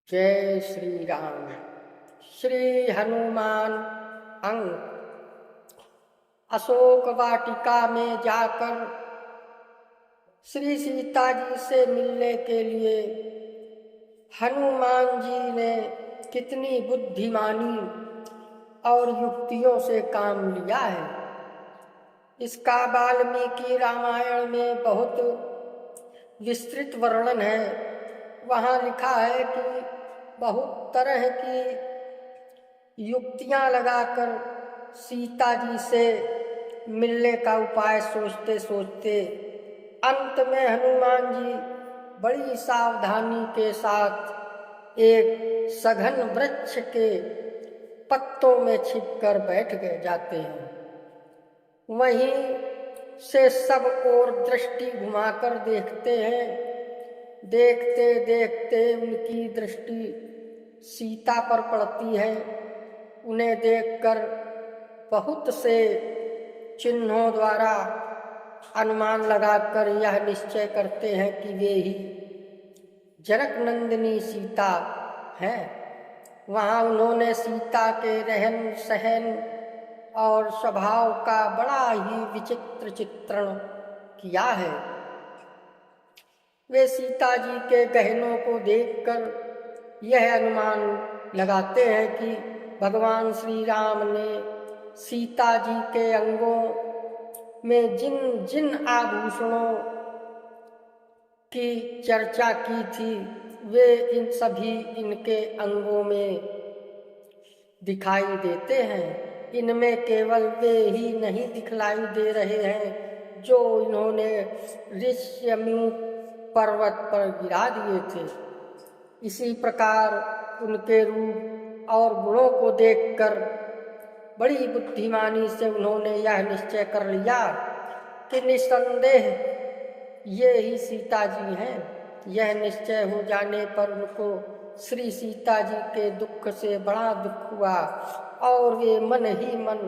जय श्री राम। श्री हनुमान अंक। अशोक वाटिका में जाकर श्री सीता जी से मिलने के लिए हनुमान जी ने कितनी बुद्धिमानी और युक्तियों से काम लिया है। इसका वाल्मीकि रामायण में बहुत विस्तृत वर्णन है। वहाँ लिखा है कि बहुत तरह की युक्तियां लगाकर सीता जी से मिलने का उपाय सोचते सोचते अंत में हनुमान जी बड़ी सावधानी के साथ एक सघन वृक्ष के पत्तों में छिपकर बैठ गए जाते हैं। वहीं से सब ओर दृष्टि घुमाकर देखते हैं। देखते देखते उनकी दृष्टि सीता पर पड़ती है। उन्हें देखकर बहुत से चिन्हों द्वारा अनुमान लगाकर यह निश्चय करते हैं कि वे ही जनक नंदिनी सीता हैं। वहाँ उन्होंने सीता के रहन सहन और स्वभाव का बड़ा ही विचित्र चित्रण किया है। वे सीता जी के गहनों को देखकर यह अनुमान लगाते हैं कि भगवान श्री राम ने सीता जी के अंगों में जिन जिन आभूषणों की चर्चा की थी वे इन सभी इनके अंगों में दिखाई देते हैं। इनमें केवल वे ही नहीं दिखलाई दे रहे हैं जो इन्होंने ऋष्यमु पर्वत पर गिरा दिए थे। इसी प्रकार उनके रूप और गुणों को देखकर बड़ी बुद्धिमानी से उन्होंने यह निश्चय कर लिया कि निस्संदेह ये ही सीता जी हैं। यह निश्चय हो जाने पर उनको श्री सीता जी के दुख से बड़ा दुख हुआ और वे मन ही मन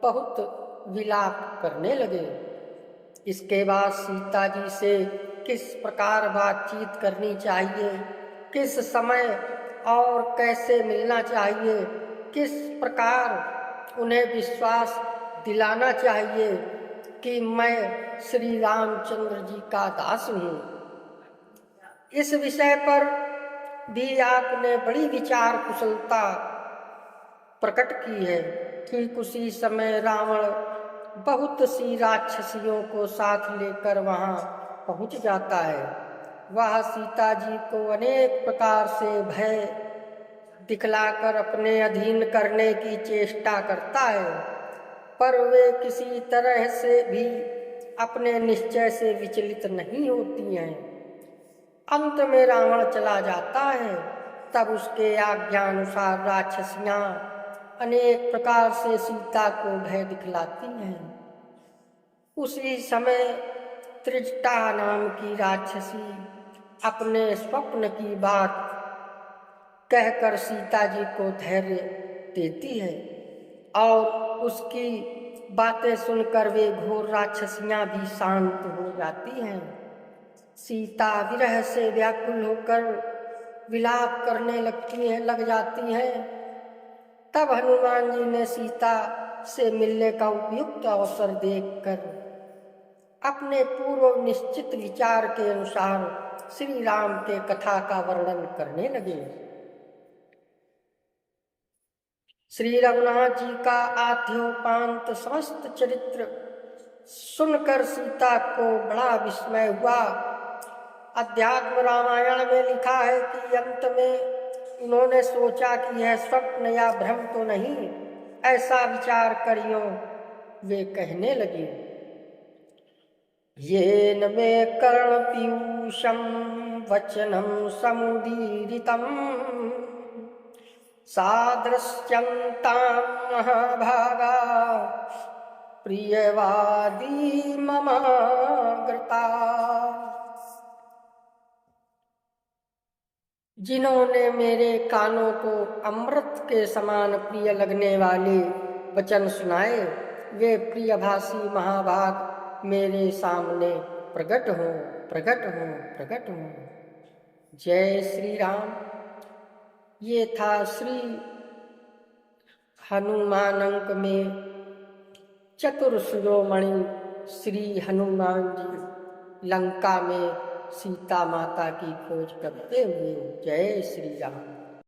बहुत विलाप करने लगे। इसके बाद सीता जी से किस प्रकार बातचीत करनी चाहिए, किस समय और कैसे मिलना चाहिए, किस प्रकार उन्हें विश्वास दिलाना चाहिए कि मैं श्री रामचंद्र जी का दास हूँ, इस विषय पर भी आपने बड़ी विचार कुशलता प्रकट की है। ठीक उसी समय रावण बहुत सी राक्षसियों को साथ लेकर वहां पहुंच जाता है। वह सीता जी को अनेक प्रकार से भय दिखलाकर अपने अधीन करने की चेष्टा करता है, पर वे किसी तरह से भी अपने निश्चय से विचलित नहीं होती हैं। अंत में रावण चला जाता है। तब उसके आज्ञानुसार राक्षसियां अनेक प्रकार से सीता को भय दिखलाती हैं। उसी समय त्रिजटा नाम की राक्षसी अपने स्वप्न की बात कहकर सीता जी को धैर्य देती है और उसकी बातें सुनकर वे घोर राक्षसियां भी शांत हो जाती हैं। सीता विरह से व्याकुल होकर विलाप करने लग जाती हैं। तब हनुमान जी ने सीता से मिलने का उपयुक्त अवसर देखकर अपने पूर्व निश्चित विचार के अनुसार श्री राम के कथा का वर्णन करने लगे। श्री रघुनाथ जी का आद्योपांत समस्त चरित्र सुनकर सीता को बड़ा विस्मय हुआ। अध्यात्म रामायण में लिखा है कि अंत में उन्होंने सोचा कि यह स्वप्न या भ्रम तो नहीं, ऐसा विचार करियो वे कहने लगे। येन मे कर्ण पीयूषम वचनम समुदीरितम सादृश्यन्तां महाभागा प्रियवादी ममाग्रता। जिन्होंने मेरे कानों को अमृत के समान प्रिय लगने वाले वचन सुनाए, वे प्रियभाषी महाभाग मेरे सामने प्रकट हो, प्रकट हो, प्रकट हो। जय श्री राम। ये था श्री हनुमान अंक में चतुर शिरोमणि श्री हनुमान जी लंका में सीता माता की खोज करते हुए। जय श्री राम।